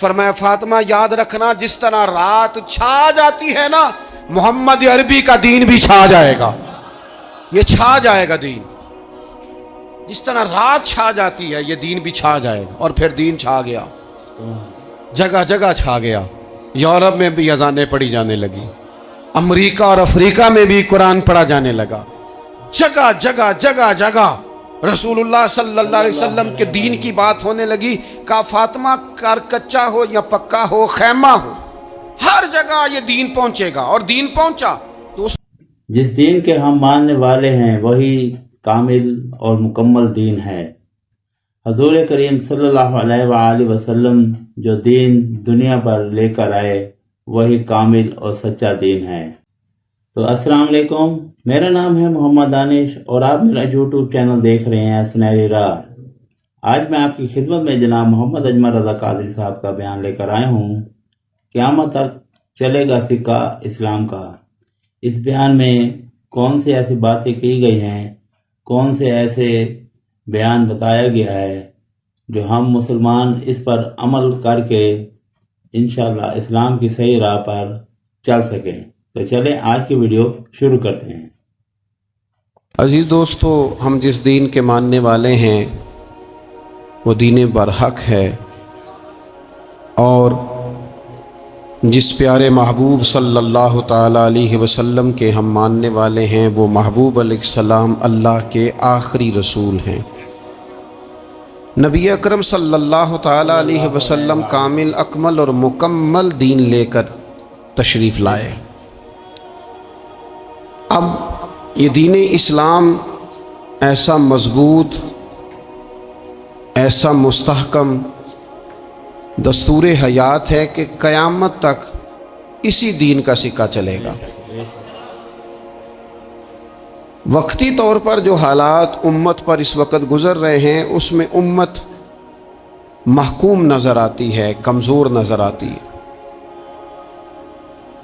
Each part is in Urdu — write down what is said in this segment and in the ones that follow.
فرمایا فاطمہ یاد رکھنا جس طرح رات چھا جاتی ہے نا، محمد عربی کا دین بھی چھا جائے گا، یہ چھا جائے گا دین، جس طرح رات چھا جاتی ہے یہ دین بھی چھا جائے گا۔ اور پھر دین چھا گیا، جگہ جگہ چھا گیا، یورپ میں بھی اذانیں پڑھی جانے لگی، امریکہ اور افریقہ میں بھی قرآن پڑھا جانے لگا، جگہ جگہ جگہ جگہ رسول اللہ صلی اللہ علیہ وسلم کے دین کی بات ہونے لگی۔ کہا فاطمہ کار کچا ہو یا پکا ہو، خیمہ ہو، ہر جگہ یہ دین پہنچے گا، اور دین پہنچا تو جس دین کے ہم ماننے والے ہیں وہی کامل اور مکمل دین ہے۔ حضور کریم صلی اللہ علیہ وآلہ وسلم جو دین دنیا پر لے کر آئے وہی کامل اور سچا دین ہے۔ تو السلام علیکم، میرا نام ہے محمد دانش اور آپ میرا یوٹیوب چینل دیکھ رہے ہیں سنہری راہ۔ آج میں آپ کی خدمت میں جناب محمد اجمل رضا قادری صاحب کا بیان لے کر آیا ہوں، قیامت تک چلے گا سکہ اسلام کا۔ اس بیان میں کون سی ایسی باتیں کی گئی ہیں، کون سے ایسے بیان بتایا گیا ہے جو ہم مسلمان اس پر عمل کر کے انشاءاللہ اسلام کی صحیح راہ پر چل سکیں۔ تو چلیں آج کی ویڈیو شروع کرتے ہیں۔ عزیز دوستو، ہم جس دین کے ماننے والے ہیں وہ دین برحق ہے، اور جس پیارے محبوب صلی اللہ تعالیٰ علیہ وسلم کے ہم ماننے والے ہیں وہ محبوب علیہ السلام اللہ کے آخری رسول ہیں۔ نبی اکرم صلی اللہ تعالیٰ علیہ وسلم کامل اکمل اور مکمل دین لے کر تشریف لائے۔ اب یہ دین اسلام ایسا مضبوط، ایسا مستحکم دستور حیات ہے کہ قیامت تک اسی دین کا سکہ چلے گا۔ وقتی طور پر جو حالات امت پر اس وقت گزر رہے ہیں اس میں امت محکوم نظر آتی ہے، کمزور نظر آتی ہے،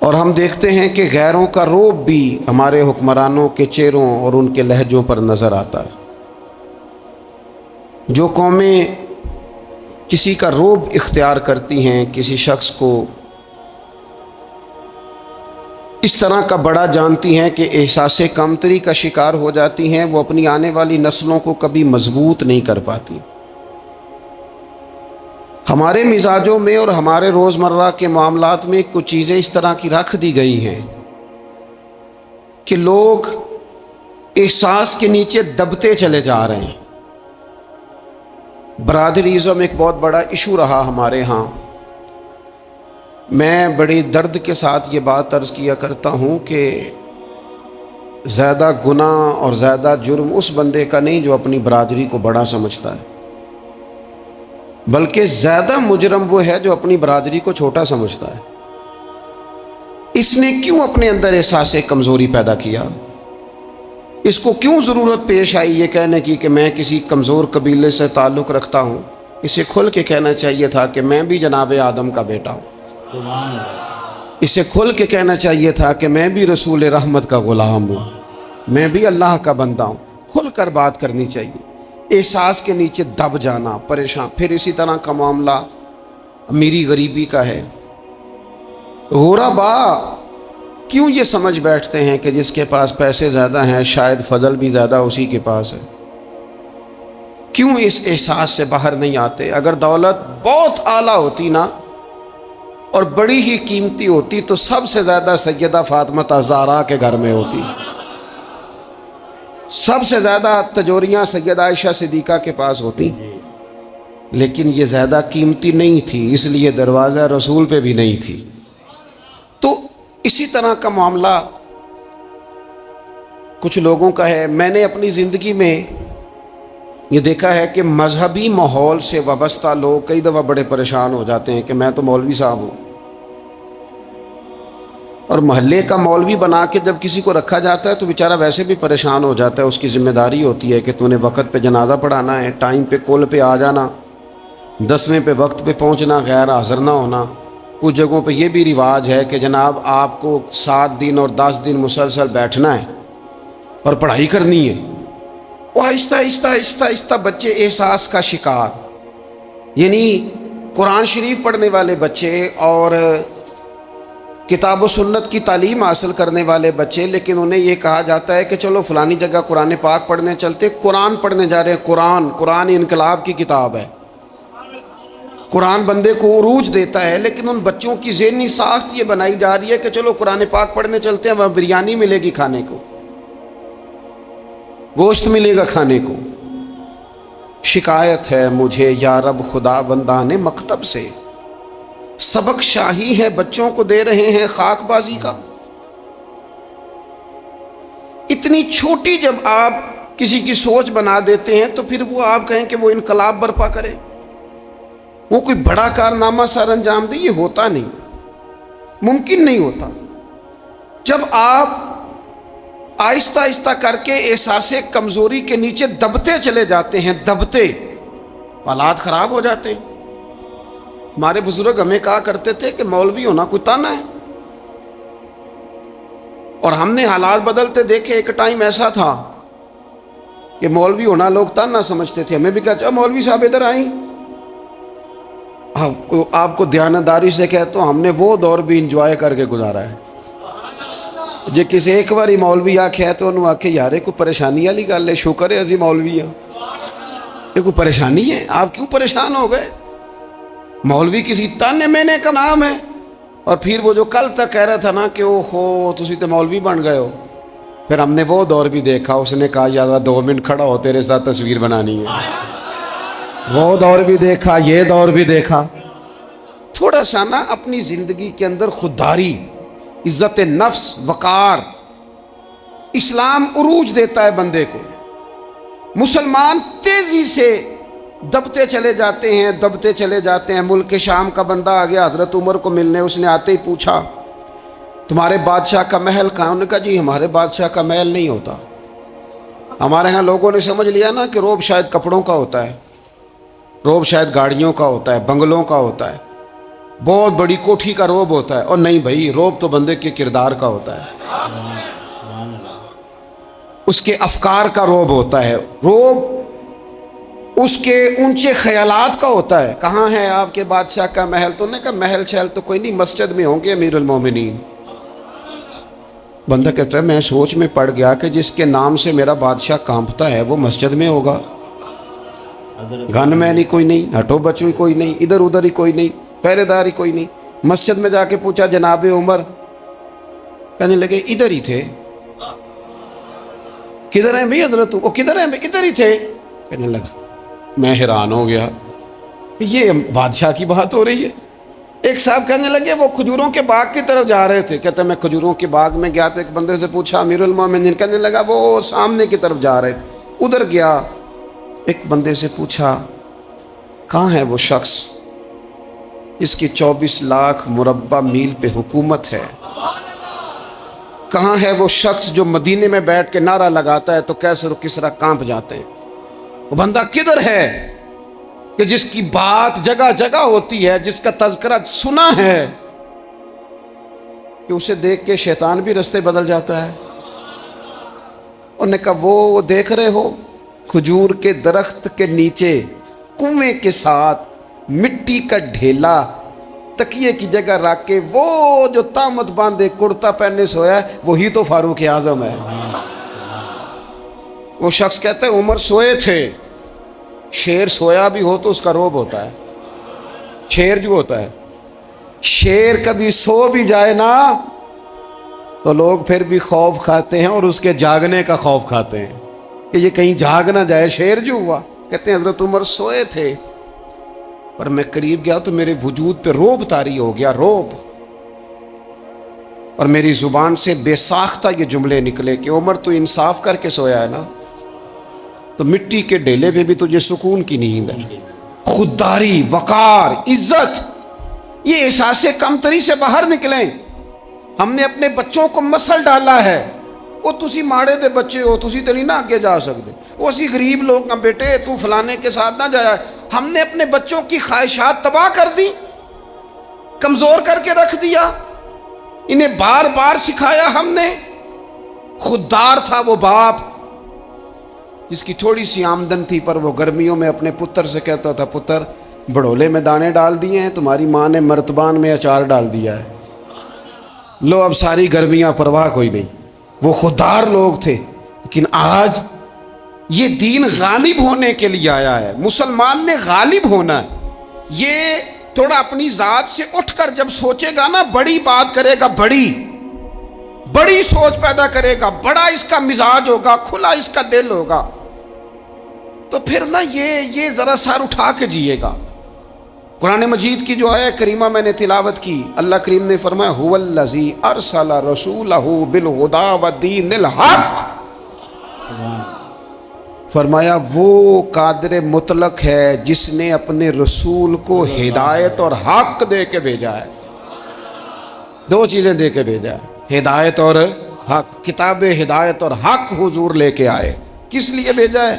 اور ہم دیکھتے ہیں کہ غیروں کا رعب بھی ہمارے حکمرانوں کے چہروں اور ان کے لہجوں پر نظر آتا ہے۔ جو قومیں کسی کا رعب اختیار کرتی ہیں، کسی شخص کو اس طرح کا بڑا جانتی ہیں کہ احساس کمتری کا شکار ہو جاتی ہیں، وہ اپنی آنے والی نسلوں کو کبھی مضبوط نہیں کر پاتی۔ ہمارے مزاجوں میں اور ہمارے روزمرہ کے معاملات میں کچھ چیزیں اس طرح کی رکھ دی گئی ہیں کہ لوگ احساس کے نیچے دبتے چلے جا رہے ہیں۔ برادریزم ایک بہت بڑا ایشو رہا ہمارے ہاں۔ میں بڑی درد کے ساتھ یہ بات عرض کیا کرتا ہوں کہ زیادہ گناہ اور زیادہ جرم اس بندے کا نہیں جو اپنی برادری کو بڑا سمجھتا ہے، بلکہ زیادہ مجرم وہ ہے جو اپنی برادری کو چھوٹا سمجھتا ہے۔ اس نے کیوں اپنے اندر احساس کمزوری پیدا کیا؟ اس کو کیوں ضرورت پیش آئی یہ کہنے کی کہ میں کسی کمزور قبیلے سے تعلق رکھتا ہوں؟ اسے کھل کے کہنا چاہیے تھا کہ میں بھی جناب آدم کا بیٹا ہوں۔ اسے کھل کے کہنا چاہیے تھا کہ میں بھی رسول رحمت کا غلام ہوں، میں بھی اللہ کا بندہ ہوں۔ کھل کر بات کرنی چاہیے۔ احساس کے نیچے دب جانا، پریشان۔ پھر اسی طرح کا معاملہ امیری غریبی کا ہے۔ غربا کیوں یہ سمجھ بیٹھتے ہیں کہ جس کے پاس پیسے زیادہ ہیں شاید فضل بھی زیادہ اسی کے پاس ہے؟ کیوں اس احساس سے باہر نہیں آتے؟ اگر دولت بہت اعلیٰ ہوتی نا اور بڑی ہی قیمتی ہوتی تو سب سے زیادہ سیدہ فاطمہ زہرا کے گھر میں ہوتی، سب سے زیادہ تجوریاں سیدہ عائشہ صدیقہ کے پاس ہوتی، لیکن یہ زیادہ قیمتی نہیں تھی، اس لیے دروازہ رسول پہ بھی نہیں تھی۔ تو اسی طرح کا معاملہ کچھ لوگوں کا ہے۔ میں نے اپنی زندگی میں یہ دیکھا ہے کہ مذہبی ماحول سے وابستہ لوگ کئی دفعہ بڑے پریشان ہو جاتے ہیں کہ میں تو مولوی صاحب ہوں، اور محلے کا مولوی بنا کے جب کسی کو رکھا جاتا ہے تو بیچارہ ویسے بھی پریشان ہو جاتا ہے۔ اس کی ذمہ داری ہوتی ہے کہ تو نے وقت پہ جنازہ پڑھانا ہے، ٹائم پہ کول پہ آ جانا، 10ویں پہ وقت پہ پہنچنا، غیر حاضر نہ ہونا۔ کچھ جگہوں پہ یہ بھی رواج ہے کہ جناب آپ کو 7 دن اور 10 دن مسلسل بیٹھنا ہے اور پڑھائی کرنی ہے۔ وہ آہستہ آہستہ آہستہ آہستہ بچے احساس کا شکار، یعنی قرآن شریف پڑھنے والے بچے اور کتاب و سنت کی تعلیم حاصل کرنے والے بچے، لیکن انہیں یہ کہا جاتا ہے کہ چلو فلانی جگہ قرآن پاک پڑھنے چلتے، قرآن پڑھنے جا رہے ہیں۔ قرآن انقلاب کی کتاب ہے، قرآن بندے کو عروج دیتا ہے، لیکن ان بچوں کی ذہنی ساخت یہ بنائی جا رہی ہے کہ چلو قرآن پاک پڑھنے چلتے ہیں، وہاں بریانی ملے گی کھانے کو، گوشت ملے گا کھانے کو۔ شکایت ہے مجھے یا رب خدا بندان مکتب سے، سبق شاہی ہے بچوں کو دے رہے ہیں خاک بازی کا۔ اتنی چھوٹی جب آپ کسی کی سوچ بنا دیتے ہیں تو پھر وہ آپ کہیں کہ وہ انقلاب برپا کرے، وہ کوئی بڑا کارنامہ سر انجام دے، یہ ہوتا نہیں، ممکن نہیں ہوتا۔ جب آپ آہستہ آہستہ کر کے احساس کمزوری کے نیچے دبتے چلے جاتے ہیں، دبتے، حالات خراب ہو جاتے ہیں۔ ہمارے بزرگ ہمیں کہا کرتے تھے کہ مولوی ہونا کوئی تانا ہے، اور ہم نے حالات بدلتے دیکھے۔ ایک ٹائم ایسا تھا کہ مولوی ہونا لوگ تانا سمجھتے تھے، ہمیں بھی کہا مولوی صاحب ادھر آئیں، آپ کو دیانتداری سے کہتا ہوں ہم نے وہ دور بھی انجوائے کر کے گزارا ہے۔ جے کسی ایک باری مولوی آکھے تو انہوں آکھے یار کوئی پریشانی والی گل ہے، شکر ہے ازی مولوی ہیں، یہ کوئی پریشانی ہے، آپ کیوں پریشان ہو گئے؟ مولوی کسی تانے مینے کا نام ہے۔ اور پھر وہ جو کل تک کہہ رہا تھا نا کہ اوہو تسی تو مولوی بن گئے ہو، پھر ہم نے وہ دور بھی دیکھا، اس نے کہا یار 2 منٹ کھڑا ہو تیرے ساتھ تصویر بنانی ہے، وہ دور بھی دیکھا، یہ دور بھی دیکھا۔ تھوڑا سا نا اپنی زندگی کے اندر خودداری، عزت نفس، وقار، اسلام عروج دیتا ہے بندے کو۔ مسلمان تیزی سے دبتے چلے جاتے ہیں۔ ملک شام کا بندہ آ گیا حضرت عمر کو ملنے، اس نے آتے ہی پوچھا تمہارے بادشاہ کا محل کہاں؟ انہوں نے کہا جی ہمارے بادشاہ کا محل نہیں ہوتا، ہمارے ہاں لوگوں نے سمجھ لیا نا کہ روب شاید کپڑوں کا ہوتا ہے، روب شاید گاڑیوں کا ہوتا ہے، بنگلوں کا ہوتا ہے، بہت بڑی کوٹھی کا روب ہوتا ہے۔ اور نہیں بھائی، روب تو بندے کے کردار کا ہوتا ہے، اس کے افکار کا روب ہوتا ہے، روب اس کے اونچے خیالات کا ہوتا ہے۔ کہاں ہے آپ کے بادشاہ کا محل؟ تو نے کہا محل شہل تو کوئی نہیں، مسجد میں ہوں گے امیر المومنین۔ بندہ کہتا ہے میں سوچ میں پڑ گیا کہ جس کے نام سے میرا بادشاہ کانپتا ہے وہ مسجد میں ہوگا، گن میں نہیں کوئی نہیں، ہٹو بچو ہی کوئی نہیں، ادھر ادھر ہی کوئی نہیں، پہرے دار ہی کوئی نہیں۔ مسجد میں جا کے پوچھا جناب عمر، کہنے لگے ادھر ہی تھے۔ کدھر ہیں بھئی حضرت؟ وہ کدھر ہیں بھئی؟ ادھر ہی تھے۔ کہنے لگا میں حیران ہو گیا، یہ بادشاہ کی بات ہو رہی ہے۔ ایک صاحب کہنے لگے وہ کھجوروں کے باغ کی طرف جا رہے تھے، کہتے میں کھجوروں کے باغ میں گیا تو ایک بندے سے پوچھا امیر المومنین، کہنے لگا وہ سامنے کی طرف جا رہے تھے، ادھر گیا۔ ایک بندے سے پوچھا کہاں ہے وہ شخص جس کی 24 لاکھ مربع میل پہ حکومت ہے؟ کہاں ہے وہ شخص جو مدینے میں بیٹھ کے نعرہ لگاتا ہے تو کیسر و کسرا کانپ جاتے ہیں؟ وہ بندہ کدھر ہے کہ جس کی بات جگہ جگہ ہوتی ہے، جس کا تذکرہ سنا ہے کہ اسے دیکھ کے شیطان بھی رستے بدل جاتا ہے؟ انہوں نے کہا وہ دیکھ رہے ہو کھجور کے درخت کے نیچے کنویں کے ساتھ مٹی کا ڈھیلا تکیے کی جگہ رکھ کے وہ جو تامت باندھے کرتا پہنے سویا ہے وہی تو فاروق اعظم ہے۔ وہ شخص کہتا ہے عمر سوئے تھے۔ شیر سویا بھی ہو تو اس کا روب ہوتا ہے، شیر جو ہوتا ہے، شیر کبھی سو بھی جائے نا تو لوگ پھر بھی خوف کھاتے ہیں، اور اس کے جاگنے کا خوف کھاتے ہیں کہ یہ کہیں جاگ نہ جائے۔ شیر جو ہوا، کہتے ہیں حضرت عمر سوئے تھے پر میں قریب گیا تو میرے وجود پہ روب طاری ہو گیا، روب، اور میری زبان سے بے ساختہ یہ جملے نکلے کہ عمر تو انصاف کر کے سویا ہے نا، تو مٹی کے ڈھیلے پہ بھی تجھے سکون کی نیند ہے۔ خودداری، وقار، عزت، یہ احساس کمتری سے باہر نکلیں۔ ہم نے اپنے بچوں کو مسل ڈالا ہے، وہ تسی ماڑے دے بچے ہو، تسی تو نہیں نہ آگے جا سکتے، وہ اسی غریب لوگ کا بیٹے تو فلانے کے ساتھ نہ جایا۔ ہم نے اپنے بچوں کی خواہشات تباہ کر دی، کمزور کر کے رکھ دیا، انہیں بار بار سکھایا ہم نے۔ خوددار تھا وہ باپ جس کی تھوڑی سی آمدن تھی پر وہ گرمیوں میں اپنے پتر سے کہتا تھا پتر بڑولے میں دانے ڈال دیے ہیں، تمہاری ماں نے مرتبان میں اچار ڈال دیا ہے، لو اب ساری گرمیاں پرواہ کوئی نہیں۔ وہ خوددار لوگ تھے، لیکن آج یہ دین غالب ہونے کے لیے آیا ہے، مسلمان نے غالب ہونا ہے۔ یہ تھوڑا اپنی ذات سے اٹھ کر جب سوچے گا نا، بڑی بات کرے گا، بڑی سوچ پیدا کرے گا، بڑا اس کا مزاج ہوگا، کھلا اس کا دل ہوگا، تو پھر نا یہ ذرا سر اٹھا کے جیے گا۔ قرآن مجید کی جو ہے کریمہ میں نے تلاوت کی، اللہ کریم نے فرمایا هو الذی ارسل رسولہ بالہدی ودین الحق، فرمایا وہ قادر مطلق ہے جس نے اپنے رسول کو ہدایت اور حق دے کے بھیجا ہے۔ دو چیزیں دے کے بھیجا ہے، ہدایت اور حق۔ کتاب ہدایت اور حق حضور لے کے آئے، کس لیے بھیجا ہے؟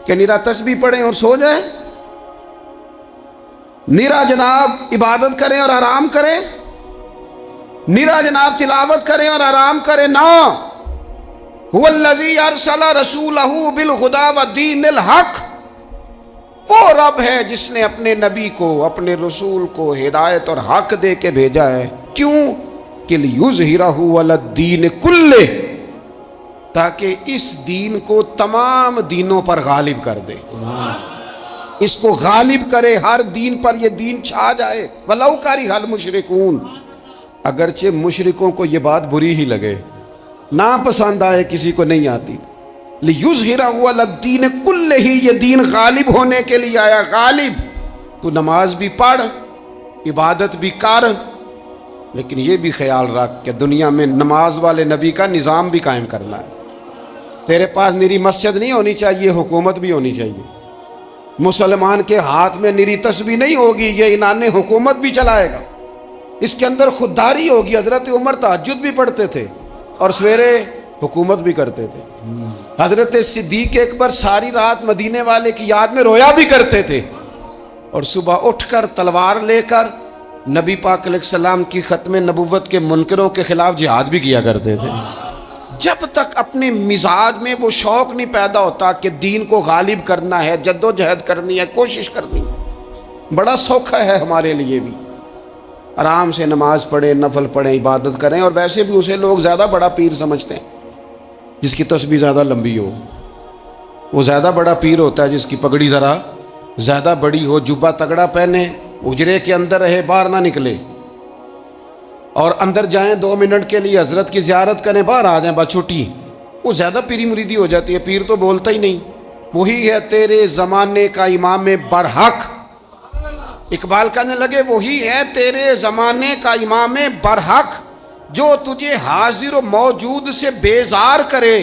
کہ نیرا تسبیح پڑھیں اور سو جائیں، نیرا جناب عبادت کریں اور آرام کریں، نیرا جناب تلاوت کریں اور آرام کریں، نہ۔ هو الذی ارسل رسولہ بالہدی ودین الحق، وہ رب ہے جس نے اپنے نبی کو، اپنے رسول کو ہدایت اور حق دے کے بھیجا ہے۔ کیوں؟ کہ لیظہرہ علی الدین کلہ، تاکہ اس دین کو تمام دینوں پر غالب کر دے، اس کو غالب کرے، ہر دین پر یہ دین چھا جائے۔ وَلَوْ کَرِہَ الْمُشْرِكُونَ، اگرچہ مشرکوں کو یہ بات بری ہی لگے، نا پسند آئے، کسی کو نہیں آتی، لِيُظْهِرَهُ عَلَى الدِّينِ كُلِّهِ، یہ دین غالب ہونے کے لیے آیا۔ غالب، تو نماز بھی پڑھ، عبادت بھی کر، لیکن یہ بھی خیال رکھ کہ دنیا میں نماز والے نبی کا نظام بھی قائم کرنا ہے۔ تیرے پاس نری مسجد نہیں ہونی چاہیے، حکومت بھی ہونی چاہیے۔ مسلمان کے ہاتھ میں نری تسبیح نہیں ہوگی، یہ انان حکومت بھی چلائے گا، اس کے اندر خودداری ہوگی۔ حضرت عمر تہجد بھی پڑھتے تھے اور سویرے حکومت بھی کرتے تھے۔ حضرت صدیق اکبر ساری رات مدینے والے کی یاد میں رویا بھی کرتے تھے، اور صبح اٹھ کر تلوار لے کر نبی پاک علیہ السلام کی ختم نبوت کے منکروں کے خلاف جہاد بھی کیا کرتے تھے۔ جب تک اپنے مزاج میں وہ شوق نہیں پیدا ہوتا کہ دین کو غالب کرنا ہے، جد و جہد کرنی ہے، کوشش کرنی ہے، بڑا سوکھا ہے ہمارے لیے بھی۔ آرام سے نماز پڑھیں، نفل پڑھیں، عبادت کریں، اور ویسے بھی اسے لوگ زیادہ بڑا پیر سمجھتے ہیں جس کی تسبیح زیادہ لمبی ہو، وہ زیادہ بڑا پیر ہوتا ہے جس کی پگڑی ذرا زیادہ بڑی ہو، جبہ تگڑا پہنے، اجرے کے اندر رہے، باہر نہ نکلے، اور اندر جائیں 2 منٹ کے لیے حضرت کی زیارت کریں، باہر آ جائیں، بس چھٹی، وہ زیادہ پیری مریدی ہو جاتی ہے۔ پیر تو بولتا ہی نہیں۔ وہی ہے تیرے زمانے کا امام برحق، اقبال کہنے لگے وہی ہے تیرے زمانے کا امام برحق، جو تجھے حاضر و موجود سے بیزار کرے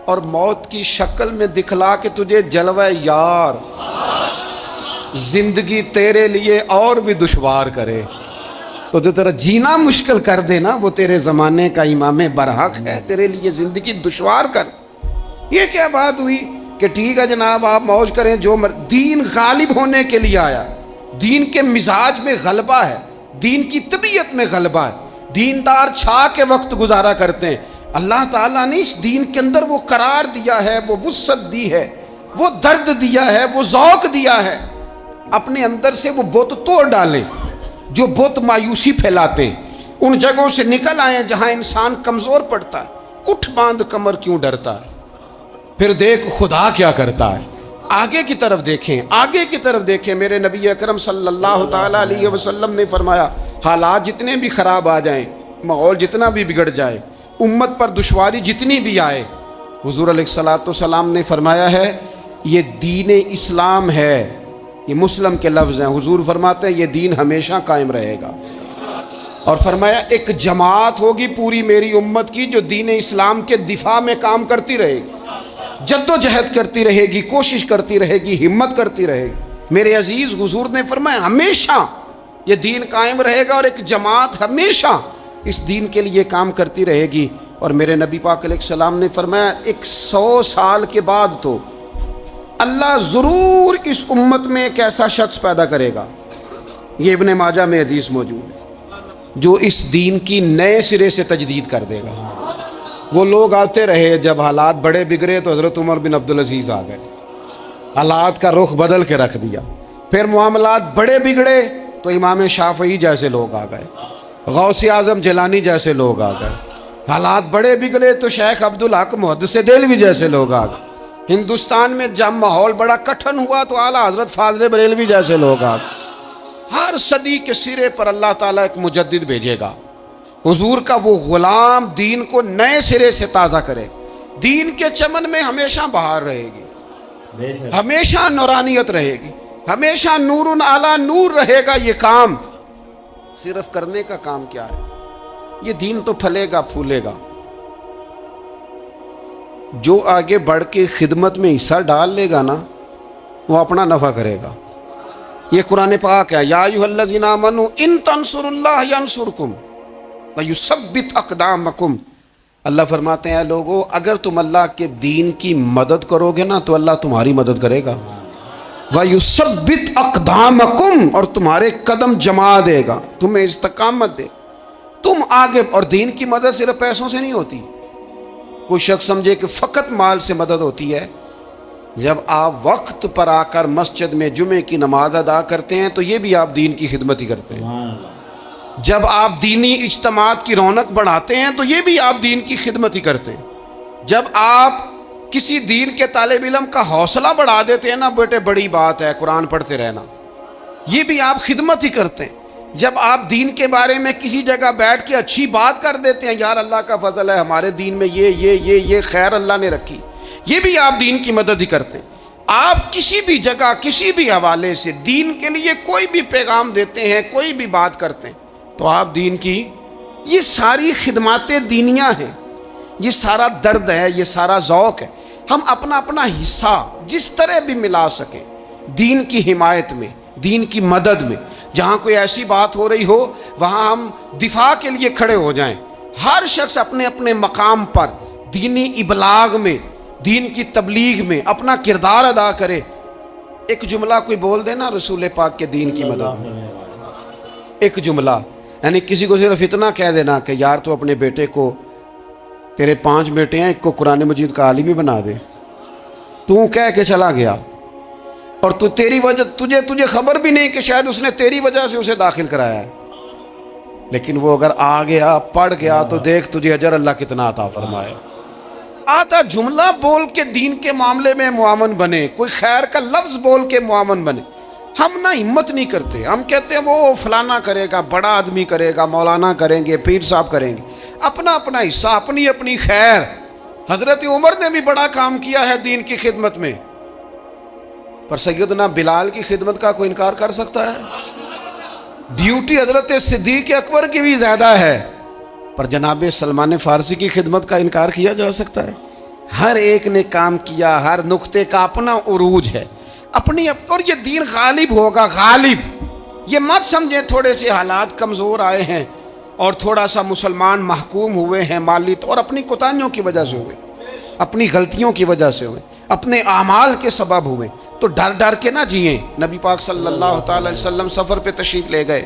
اور موت کی شکل میں دکھلا کے تجھے جلوہ یار، زندگی تیرے لیے اور بھی دشوار کرے، تو جو تیرا جینا مشکل کر دے نا، وہ تیرے زمانے کا امام برحق ہے، تیرے لیے زندگی دشوار کر۔ یہ کیا بات ہوئی کہ ٹھیک ہے جناب آپ موج کریں جو دین غالب ہونے کے لیے آیا، دین کے مزاج میں غلبہ ہے، دین کی طبیعت میں غلبہ ہے، دیندار چھا کے وقت گزارا کرتے ہیں۔ اللہ تعالیٰ نے اس دین کے اندر وہ قرار دیا ہے، وہ وسعت دی ہے، وہ درد دیا ہے، وہ ذوق دیا ہے۔ اپنے اندر سے وہ بت توڑ ڈالیں جو بت مایوسی پھیلاتے ہیں، ان جگہوں سے نکل آئیں جہاں انسان کمزور پڑتا ہے۔ اٹھ باندھ کمر کیوں ڈرتا ہے، پھر دیکھ خدا کیا کرتا ہے۔ آگے کی طرف دیکھیں، آگے کی طرف دیکھیں۔ میرے نبی اکرم صلی اللہ تعالیٰ علیہ وسلم نے فرمایا حالات جتنے بھی خراب آ جائیں، ماحول جتنا بھی بگڑ جائے، امت پر دشواری جتنی بھی آئے، حضور علیہ الصلوۃ والسلام نے فرمایا ہے یہ دین اسلام ہے، یہ مسلم کے لفظ ہیں، حضور فرماتے ہیں یہ دین ہمیشہ قائم رہے گا، اور فرمایا ایک جماعت ہوگی پوری میری امت کی جو دین اسلام کے دفاع میں کام کرتی رہے گی، جد و جہد کرتی رہے گی، کوشش کرتی رہے گی، ہمت کرتی رہے گی۔ میرے عزیز حضور نے فرمایا ہمیشہ یہ دین قائم رہے گا، اور ایک جماعت ہمیشہ اس دین کے لیے کام کرتی رہے گی۔ اور میرے نبی پاک علیہ السلام نے فرمایا 100 سال کے بعد تو اللہ ضرور اس امت میں ایک ایسا شخص پیدا کرے گا، یہ ابن ماجہ میں حدیث موجود ہے، جو اس دین کی نئے سرے سے تجدید کر دے گا۔ وہ لوگ آتے رہے، جب حالات بڑے بگڑے تو حضرت عمر بن عبدالعزیز آ گئے، حالات کا رخ بدل کے رکھ دیا۔ پھر معاملات بڑے بگڑے تو امام شافعی جیسے لوگ آ گئے، غوث اعظم جیلانی جیسے لوگ آ گئے، حالات بڑے بگڑے تو شیخ عبدالحق محدث دہلوی جیسے لوگ آ گئے، ہندوستان میں جب ماحول بڑا کٹھن ہوا تو اعلیٰ حضرت فاضل بریلوی جیسے لوگ آ گئے۔ ہر صدی کے سرے پر اللہ تعالیٰ ایک مجدد بھیجے گا، حضور کا وہ غلام دین کو نئے سرے سے تازہ کرے، دین کے چمن میں ہمیشہ بہار رہے گی، بے شک ہمیشہ نورانیت رہے گی، ہمیشہ نور اعلیٰ نور رہے گا۔ یہ کام صرف کرنے کا کام کیا ہے؟ یہ دین تو پھلے گا پھولے گا، جو آگے بڑھ کے خدمت میں حصہ ڈال لے گا نا وہ اپنا نفع کرے گا۔ یہ قرآن پاک ہے، یا ایھا الذین آمنوا ان تنصروا اللہ ینصرکم ویثبت اقدامکم۔ اللہ فرماتے ہیں لوگو اگر تم اللہ کے دین کی مدد کرو گے نا تو اللہ تمہاری مدد کرے گا، وَيُثَبِّتْ أَقْدَامَكُمْ، اور تمہارے قدم جما دے گا، تمہیں استقامت دے، تم آگے۔ اور دین کی مدد صرف پیسوں سے نہیں ہوتی۔ کوئی شخص سمجھے کہ فقط مال سے مدد ہوتی ہے، جب آپ وقت پر آ کر مسجد میں جمعے کی نماز ادا کرتے ہیں تو یہ بھی آپ دین کی خدمت ہی کرتے ہیں۔ سبحان اللہ۔ جب آپ دینی اجتماعات کی رونق بڑھاتے ہیں تو یہ بھی آپ دین کی خدمت ہی کرتے ہیں۔ جب آپ کسی دین کے طالب علم کا حوصلہ بڑھا دیتے ہیں نا، بیٹے بڑی بات ہے قرآن پڑھتے رہنا، یہ بھی آپ خدمت ہی کرتے ہیں۔ جب آپ دین کے بارے میں کسی جگہ بیٹھ کے اچھی بات کر دیتے ہیں، یار اللہ کا فضل ہے ہمارے دین میں یہ خیر اللہ نے رکھی، یہ بھی آپ دین کی مدد ہی کرتے ہیں۔ آپ کسی بھی جگہ کسی بھی حوالے سے دین کے لیے کوئی بھی پیغام دیتے ہیں، کوئی بھی بات کرتے ہیں تو آپ دین کی یہ ساری خدمات دینیاں ہیں، یہ سارا درد ہے، یہ سارا ذوق ہے۔ ہم اپنا اپنا حصہ جس طرح بھی ملا سکیں دین کی حمایت میں، دین کی مدد میں۔ جہاں کوئی ایسی بات ہو رہی ہو وہاں ہم دفاع کے لیے کھڑے ہو جائیں۔ ہر شخص اپنے اپنے مقام پر دینی ابلاغ میں، دین کی تبلیغ میں اپنا کردار ادا کرے۔ ایک جملہ کوئی بول دے نا رسول پاک کے دین کی مدد میں، ایک جملہ، یعنی کسی کو صرف اتنا کہہ دینا کہ یار تو اپنے بیٹے کو، تیرے 5 بیٹے ہیں، ایک کو قرآن مجید کا عالم ہی بنا دے، تو کہہ کے چلا گیا اور تو تیری وجہ تجھے خبر بھی نہیں کہ شاید اس نے تیری وجہ سے اسے داخل کرایا ہے، لیکن وہ اگر آ گیا پڑھ گیا تو دیکھ تجھے اجر اللہ کتنا عطا فرمائے۔ آتا جملہ بول کے دین کے معاملے میں معاون بنے، کوئی خیر کا لفظ بول کے معاون بنے۔ ہم نہ ہمت نہیں کرتے، ہم کہتے ہیں وہ فلانا کرے گا، بڑا آدمی کرے گا، مولانا کریں گے، پیر صاحب کریں گے، اپنا اپنا حصہ، اپنی اپنی خیر۔ حضرت عمر نے بھی بڑا کام کیا ہے دین کی خدمت میں، پر سیدنا بلال کی خدمت کا کوئی انکار کر سکتا ہے؟ ڈیوٹی حضرت صدیق اکبر کی بھی زیادہ ہے، پر جناب سلمان فارسی کی خدمت کا انکار کیا جا سکتا ہے؟ ہر ایک نے کام کیا، ہر نقطے کا اپنا عروج ہے، اپنی اور یہ دین غالب ہوگا، غالب۔ یہ مت سمجھیں تھوڑے سے حالات کمزور آئے ہیں اور تھوڑا سا مسلمان محکوم ہوئے ہیں مالی طور، اپنی کوتاہیوں کی وجہ سے ہوئے، اپنی غلطیوں کی وجہ سے ہوئے، اپنے اعمال کے سبب ہوئے، تو ڈر ڈر کے نہ جئیں۔ نبی پاک صلی اللہ تعالی علیہ وسلم سفر پہ تشریف لے گئے،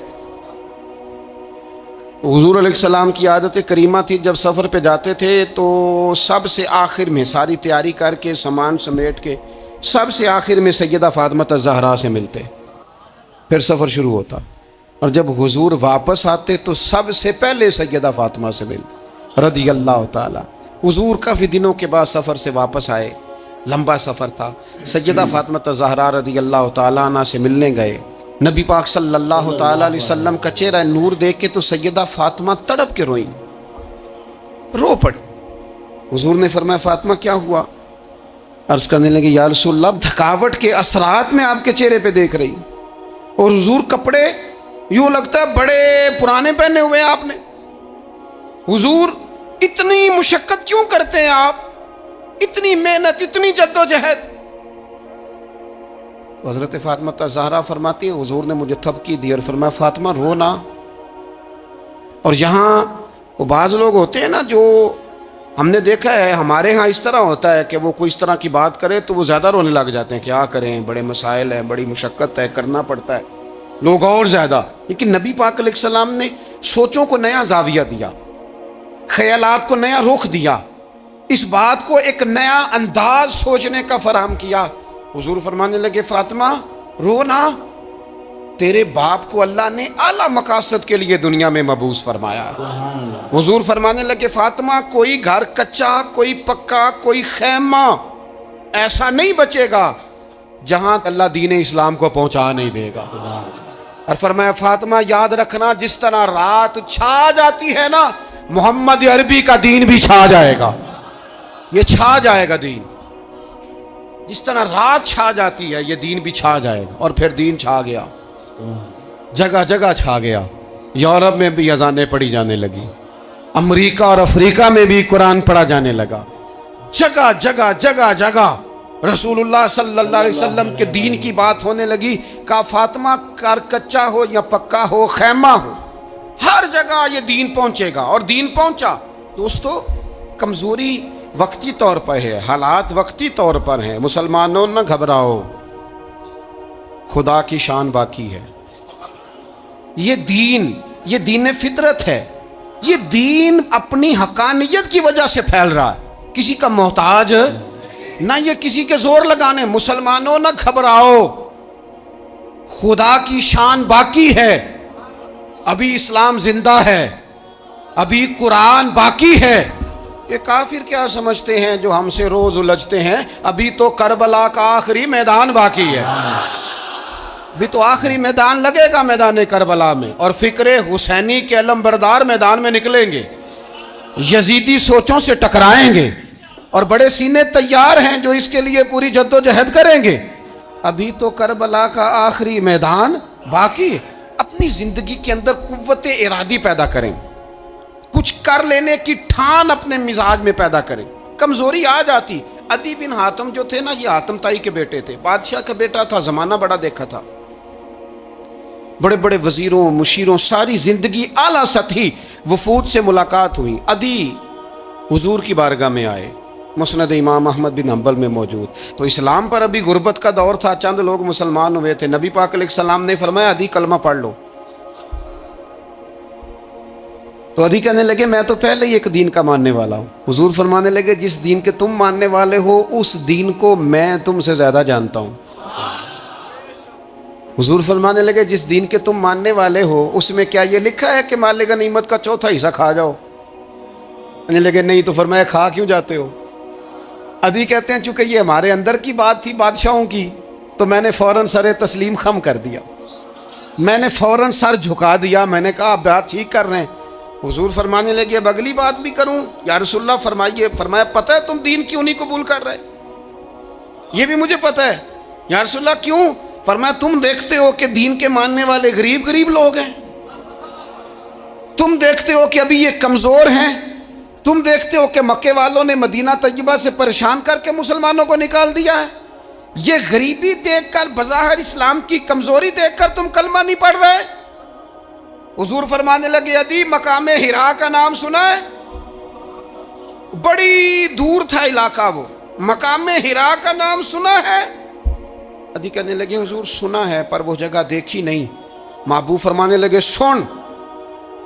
حضور علیہ السلام کی عادت کریمہ تھی جب سفر پہ جاتے تھے تو سب سے آخر میں ساری تیاری کر کے سامان سمیٹ کے سب سے آخر میں سیدہ فاطمہ الزہرا سے ملتے، پھر سفر شروع ہوتا، اور جب حضور واپس آتے تو سب سے پہلے سیدہ فاطمہ سے ملتے رضی اللہ تعالی۔ حضور کافی دنوں کے بعد سفر سے واپس آئے، لمبا سفر تھا، سیدہ فاطمہ الزہرا رضی اللہ تعالیٰ عنہ سے ملنے گئے۔ نبی پاک صلی اللہ تعالیٰ علیہ وسلم کا چہرہ نور دیکھ کے تو سیدہ فاطمہ تڑپ کے روئیں، رو پڑی۔ حضور نے فرمایا فاطمہ کیا ہوا؟ عرض کرنے لگے یا رسول اللہ تھکاوٹ کے اثرات میں آپ کے چہرے پہ دیکھ رہی، اور حضور کپڑے یوں لگتا ہے بڑے پرانے پہنے ہوئے ہیں آپ نے، حضور اتنی مشقت کیوں کرتے ہیں آپ، اتنی محنت، اتنی جدوجہد؟ حضرت فاطمہ الزہرا فرماتی ہے حضور نے مجھے تھپکی دی اور فرمایا فاطمہ رو نہ۔ اور یہاں وہ بعض لوگ ہوتے ہیں نا جو ہم نے دیکھا ہے، ہمارے ہاں اس طرح ہوتا ہے کہ وہ کوئی اس طرح کی بات کرے تو وہ زیادہ رونے لگ جاتے ہیں، کیا کریں، بڑے مسائل ہیں، بڑی مشقت ہے، کرنا پڑتا ہے، لوگ اور زیادہ۔ لیکن نبی پاک علیہ السلام نے سوچوں کو نیا زاویہ دیا، خیالات کو نیا رخ دیا، اس بات کو ایک نیا انداز سوچنے کا فراہم کیا۔ حضور فرمانے لگے فاطمہ رو نہ، تیرے باپ کو اللہ نے اعلیٰ مقاصد کے لیے دنیا میں مبعوث فرمایا ہے۔ سبحان اللہ۔ حضور فرمانے لگے فاطمہ کوئی گھر کچا، کوئی پکا، کوئی خیمہ ایسا نہیں بچے گا جہاں اللہ دین اسلام کو پہنچا نہیں دے گا۔ اور فرمایا فاطمہ یاد رکھنا جس طرح رات چھا جاتی ہے نا، محمد عربی کا دین بھی چھا جائے گا، یہ چھا جائے گا دین۔ جس طرح رات چھا جاتی ہے یہ دین بھی چھا جائے گا۔ اور پھر دین چھا گیا، جگہ جگہ چھا گیا۔ یورپ میں بھی اذانیں پڑھی جانے لگی، امریکہ اور افریقہ میں بھی قرآن پڑھا جانے لگا، جگہ جگہ جگہ جگہ رسول اللہ صلی اللہ علیہ وسلم کے دین کی بات ہونے لگی۔ کہا فاطمہ کار کچا ہو یا پکا ہو، خیمہ ہو، ہر جگہ یہ دین پہنچے گا۔ اور دین پہنچا۔ دوستو کمزوری وقتی طور پر ہے، حالات وقتی طور پر ہیں، مسلمانوں نہ گھبراؤ، خدا کی شان باقی ہے۔ یہ دین فطرت ہے، یہ دین اپنی حقانیت کی وجہ سے پھیل رہا ہے، کسی کا محتاج نہ یہ کسی کے زور لگانے۔ مسلمانوں نہ گھبراؤ، خدا کی شان باقی ہے، ابھی اسلام زندہ ہے، ابھی قرآن باقی ہے۔ یہ کافر کیا سمجھتے ہیں جو ہم سے روز الجھتے ہیں، ابھی تو کربلا کا آخری میدان باقی ہے، ابھی تو آخری میدان لگے گا میدان کربلا میں، اور فکر حسینی کے علم بردار میدان میں نکلیں گے، یزیدی سوچوں سے ٹکرائیں گے، اور بڑے سینے تیار ہیں جو اس کے لیے پوری جد و جہد کریں گے۔ ابھی تو کربلا کا آخری میدان باقی ہے۔ اپنی زندگی کے اندر قوت ارادی پیدا کریں، کچھ کر لینے کی ٹھان اپنے مزاج میں پیدا کریں۔ کمزوری آ جاتی۔ عدی بن حاتم جو تھے نا، یہ حاتم تائی کے بیٹے تھے، بادشاہ کا بیٹا تھا، زمانہ بڑا دیکھا تھا، بڑے بڑے وزیروں مشیروں، ساری زندگی اعلیٰ سطحی وفود سے ملاقات ہوئی۔ عدی حضور کی بارگاہ میں آئے، مسند امام احمد بن حنبل میں موجود۔ تو اسلام پر ابھی غربت کا دور تھا، چند لوگ مسلمان ہوئے تھے۔ نبی پاک علیہ السلام نے فرمایا عدی کلمہ پڑھ لو۔ تو عدی کہنے لگے میں تو پہلے ہی ایک دین کا ماننے والا ہوں۔ حضور فرمانے لگے جس دین کے تم ماننے والے ہو اس دین کو میں تم سے زیادہ جانتا ہوں۔ حضور فرمانے لگے جس دین کے تم ماننے والے ہو اس میں کیا یہ لکھا ہے کہ مال غنیمت کا چوتھا حصہ کھا جاؤ؟ کہنے لگے نہیں۔ تو فرمایا کھا کیوں جاتے ہو؟ عدی کہتے ہیں چونکہ یہ ہمارے اندر کی بات تھی بادشاہوں کی، تو میں نے فوراً سر تسلیم خم کر دیا، میں نے فوراً سر جھکا دیا، میں نے کہا آپ بات ٹھیک کر رہے ہیں۔ حضور فرمانے لگے اب اگلی بات بھی کروں؟ یا رسول اللہ فرمائیے۔ فرمایا پتہ ہے تم دین کیوں نہیں قبول کر رہے؟ یہ بھی مجھے پتہ ہے۔ یا رسول اللہ کیوں؟ فرمایا تم دیکھتے ہو کہ دین کے ماننے والے غریب غریب لوگ ہیں، تم دیکھتے ہو کہ ابھی یہ کمزور ہیں، تم دیکھتے ہو کہ مکے والوں نے مدینہ طیبہ سے پریشان کر کے مسلمانوں کو نکال دیا ہے، یہ غریبی دیکھ کر بظاہر اسلام کی کمزوری دیکھ کر تم کلمہ نہیں پڑھ رہے؟ حضور فرمانے لگے عدی مقام حرا کا نام سنا ہے؟ بڑی دور تھا علاقہ، وہ مقام حرا کا نام سنا ہے؟ عدی کہنے لگے حضور سنا ہے پر وہ جگہ دیکھی نہیں۔ محبوب فرمانے لگے سن،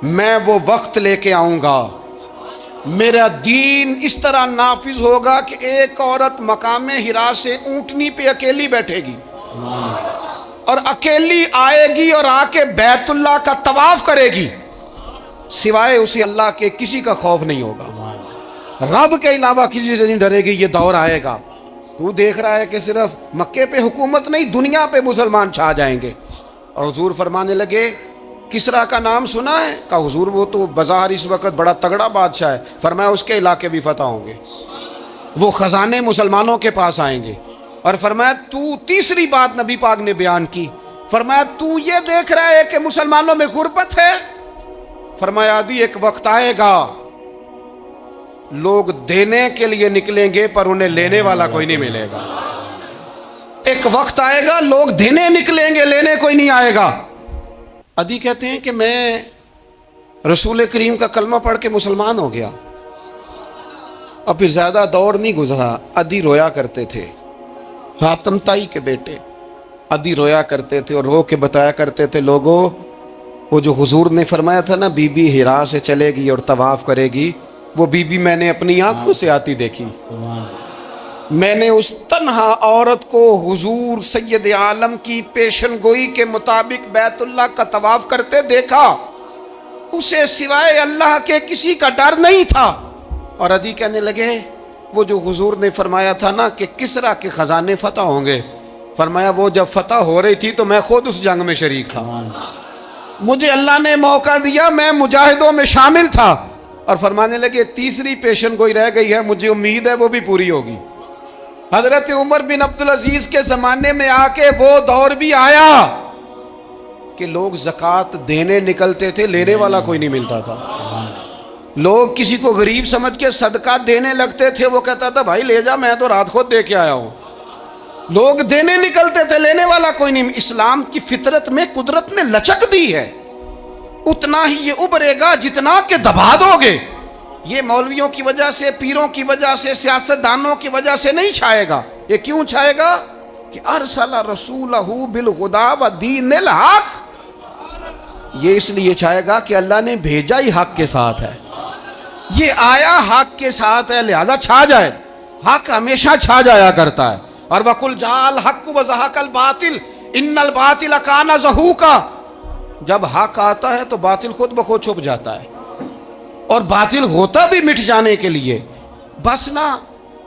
میں وہ وقت لے کے آؤں گا، میرا دین اس طرح نافذ ہوگا کہ ایک عورت مقام حرا سے اونٹنی پہ اکیلی بیٹھے گی اور اکیلی آئے گی اور آ کے بیت اللہ کا طواف کرے گی، سوائے اسی اللہ کے کسی کا خوف نہیں ہوگا، رب کے علاوہ کسی سے نہیں ڈرے گی۔ یہ دور آئے گا، تو دیکھ رہا ہے کہ صرف مکے پہ حکومت نہیں دنیا پہ مسلمان چھا جائیں گے۔ اور حضور فرمانے لگے کسرا کا نام سنا ہے؟ کہا حضور وہ تو بظاہر اس وقت بڑا تگڑا بادشاہ ہے۔ فرمایا اس کے علاقے بھی فتح ہوں گے، وہ خزانے مسلمانوں کے پاس آئیں گے۔ اور فرمایا تو تیسری بات نبی پاک نے بیان کی، فرمایا تو یہ دیکھ رہا ہے کہ مسلمانوں میں غربت ہے؟ فرمایا عدی ایک وقت آئے گا لوگ دینے کے لیے نکلیں گے پر انہیں لینے والا کوئی نہیں ملے گا۔ ایک وقت آئے گا لوگ دینے نکلیں گے، لینے کوئی نہیں آئے گا۔ عدی کہتے ہیں کہ میں رسول کریم کا کلمہ پڑھ کے مسلمان ہو گیا، اور پھر زیادہ دور نہیں گزرا، عدی رویا کرتے تھے، حاتم تائی کے بیٹے عدی رویا کرتے تھے اور رو کے بتایا کرتے تھے لوگوں وہ جو حضور نے فرمایا تھا نا بی بی حرا سے چلے گی اور طواف کرے گی، وہ بی بی میں نے اپنی آنکھوں سے آتی دیکھی، میں نے اس تنہا عورت کو حضور سید عالم کی پیشن گوئی کے مطابق بیت اللہ کا طواف کرتے دیکھا، اسے سوائے اللہ کے کسی کا ڈر نہیں تھا۔ اور عدی کہنے لگے وہ جو حضور نے فرمایا تھا نا کہ کسرا کے خزانے فتح ہوں گے، فرمایا وہ جب فتح ہو رہی تھی تو میں خود اس جنگ میں شریک تھا، مجھے اللہ نے موقع دیا، میں مجاہدوں میں شامل تھا۔ اور فرمانے لگے تیسری پیشن گوئی رہ گئی ہے، مجھے امید ہے وہ بھی پوری ہوگی۔ حضرت عمر بن عبدالعزیز کے زمانے میں آ کے وہ دور بھی آیا کہ لوگ زکوٰۃ دینے نکلتے تھے، لینے والا کوئی نہیں ملتا تھا۔ لوگ کسی کو غریب سمجھ کے صدقہ دینے لگتے تھے، وہ کہتا تھا بھائی لے جا، میں تو رات خود دے کے آیا ہوں۔ لوگ دینے نکلتے تھے، لینے والا کوئی نہیں۔ اسلام کی فطرت میں قدرت نے لچک دی ہے، اتنا ہی یہ ابھرے گا جتنا کہ دبا دو گے۔ یہ مولویوں کی وجہ سے، پیروں کی وجہ سے، سیاستدانوں کی وجہ سے نہیں چھائے گا۔ یہ کیوں چھائے گا کہ ارسل رسولہ بالہدی ودین الحق، یہ اس لیے چھائے گا کہ اللہ نے بھیجا ہی حق کے ساتھ ہے، یہ آیا حق کے ساتھ ہے، لہذا چھا جائے۔ حق ہمیشہ چھا جایا کرتا ہے۔ اور وَقُلْ جَاءَ الْحَقُّ وَزَهَقَ الْبَاطِلُ إِنَّ الْبَاطِلَ كَانَ زَهُوقًا، جب حق آتا ہے تو باطل خود بخود چھپ جاتا ہے، اور باطل ہوتا بھی مٹ جانے کے لیے۔ بس نا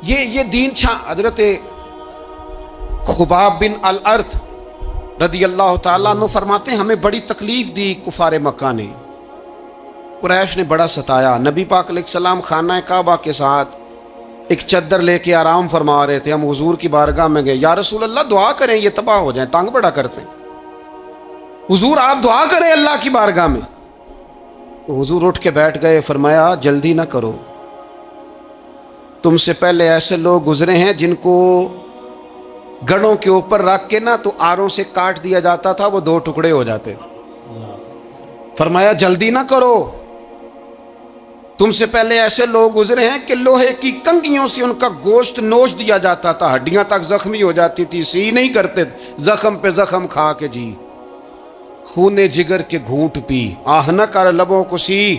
یہ دین چھا۔ حضرت خباب بن الارت رضی اللہ تعالیٰ عنہ فرماتے ہیں ہمیں بڑی تکلیف دی کفار مکہ نے، قریش نے بڑا ستایا۔ نبی پاک علیہ السلام خانہ کعبہ کے ساتھ ایک چادر لے کے آرام فرما رہے تھے، ہم حضور کی بارگاہ میں گئے، یا رسول اللہ دعا کریں یہ تباہ ہو جائیں، تنگ بڑا کرتے ہیں، حضور آپ دعا کریں اللہ کی بارگاہ میں۔ تو حضور اٹھ کے بیٹھ گئے، فرمایا جلدی نہ کرو، تم سے پہلے ایسے لوگ گزرے ہیں جن کو گڑوں کے اوپر رکھ کے نا تو آروں سے کاٹ دیا جاتا تھا، وہ دو ٹکڑے ہو جاتے تھے۔ فرمایا جلدی نہ کرو، تم سے پہلے ایسے لوگ گزرے ہیں کہ لوہے کی کنگھیوں سے ان کا گوشت نوچ دیا جاتا تھا، ہڈیاں تک زخمی ہو جاتی تھی، سی نہیں کرتے، زخم پہ زخم کھا کے جی خون جگر کے گھونٹ پی، آہ نہ کر لبوں کو سی،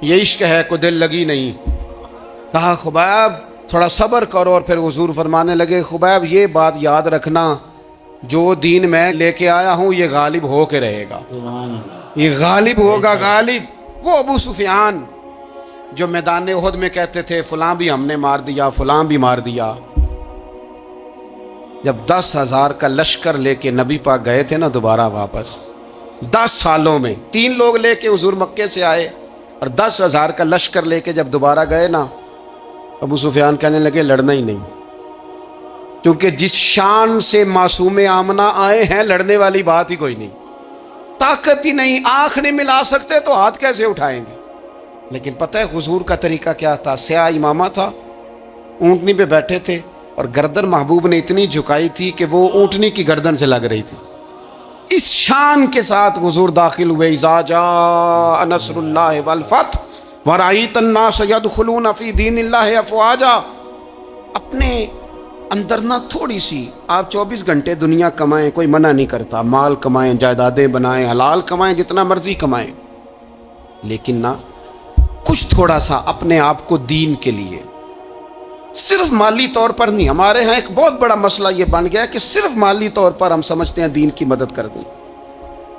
یہ عشق ہے کو دل لگی نہیں۔ کہا خبیب تھوڑا صبر کرو، اور پھر حضور فرمانے لگے خبیب یہ بات یاد رکھنا، جو دین میں لے کے آیا ہوں یہ غالب ہو کے رہے گا، یہ غالب ہوگا، غالب۔ وہ ابو سفیان جو میدان احد میں کہتے تھے فلاں بھی ہم نے مار دیا، فلاں بھی مار دیا، جب 10,000 کا لشکر لے کے نبی پاک گئے تھے نا دوبارہ واپس، 10 سالوں میں 3 لوگ لے کے حضور مکے سے آئے، اور 10,000 کا لشکر لے کے جب دوبارہ گئے نا، ابو سفیان کہنے لگے لڑنا ہی نہیں، کیونکہ جس شان سے معصوم آمنہ آئے ہیں لڑنے والی بات ہی کوئی نہیں، طاقت ہی نہیں، آنکھ نہیں ملا سکتے تو ہاتھ کیسے اٹھائیں گے۔ لیکن پتہ ہے حضور کا طریقہ کیا تھا؟ سیاہ امامہ تھا، اونٹنی پہ بیٹھے تھے، اور گردن محبوب نے اتنی جھکائی تھی کہ وہ اونٹنی کی گردن سے لگ رہی تھی۔ اس شان کے ساتھ حضور داخل ہوئے، اذا جاء نصر اللہ والفتح ورأیت الناس يدخلون فی دین اللہ افواجا۔ اپنے اندر نہ تھوڑی سی، آپ 24 گھنٹے دنیا کمائیں، کوئی منع نہیں کرتا، مال کمائیں، جائیدادیں بنائیں، حلال کمائیں، جتنا مرضی کمائیں، لیکن نہ کچھ تھوڑا سا اپنے آپ کو دین کے لیے، صرف مالی طور پر نہیں۔ ہمارے ہاں ایک بہت بڑا مسئلہ یہ بن گیا ہے کہ صرف مالی طور پر ہم سمجھتے ہیں دین کی مدد کر دیں۔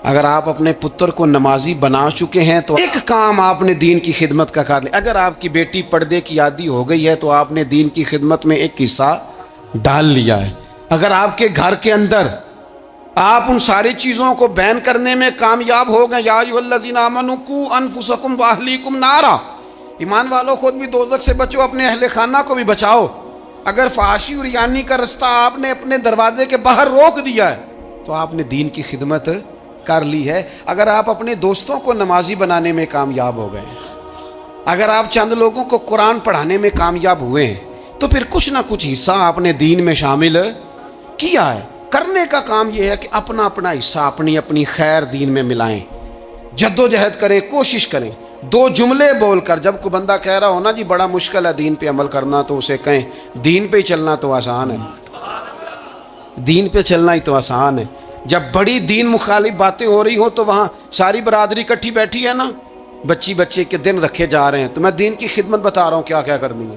اگر آپ اپنے پتر کو نمازی بنا چکے ہیں تو ایک کام آپ نے دین کی خدمت کا کر لیا۔ اگر آپ کی بیٹی پردے کی عادی ہو گئی ہے تو آپ نے دین کی خدمت میں ایک حصہ ڈال لیا ہے۔ اگر آپ کے گھر کے اندر آپ ان ساری چیزوں کو بین کرنے میں کامیاب ہو گئے، یا ایھا الذین آمنوا قوا انفسکم واہلیکم نارا، ایمان والو خود بھی دوزخ سے بچو، اپنے اہل خانہ کو بھی بچاؤ۔ اگر فحاشی اور ریانی کا رستہ آپ نے اپنے دروازے کے باہر روک دیا ہے تو آپ نے دین کی خدمت کر لی ہے۔ اگر آپ اپنے دوستوں کو نمازی بنانے میں کامیاب ہو گئے، اگر آپ چند لوگوں کو قرآن پڑھانے میں کامیاب ہوئے ہیں، تو پھر کچھ نہ کچھ حصہ آپ نے دین میں شامل کیا ہے۔ کرنے کا کام یہ ہے کہ اپنا اپنا حصہ اپنی اپنی خیر دین میں ملائیں، جدوجہد کریں، کوشش کریں۔ 2 جملے بول کر، جب کوئی بندہ کہہ رہا ہو نا جی بڑا مشکل ہے دین پہ عمل کرنا، تو اسے کہیں دین پہ ہی چلنا تو آسان ہے، دین پہ چلنا ہی تو آسان ہے۔ جب بڑی دین مخالف باتیں ہو رہی ہوں تو وہاں ساری برادری کٹھی بیٹھی ہے نا، بچے کے دن رکھے جا رہے ہیں، تو میں دین کی خدمت بتا رہا ہوں کیا کیا کرنی ہے۔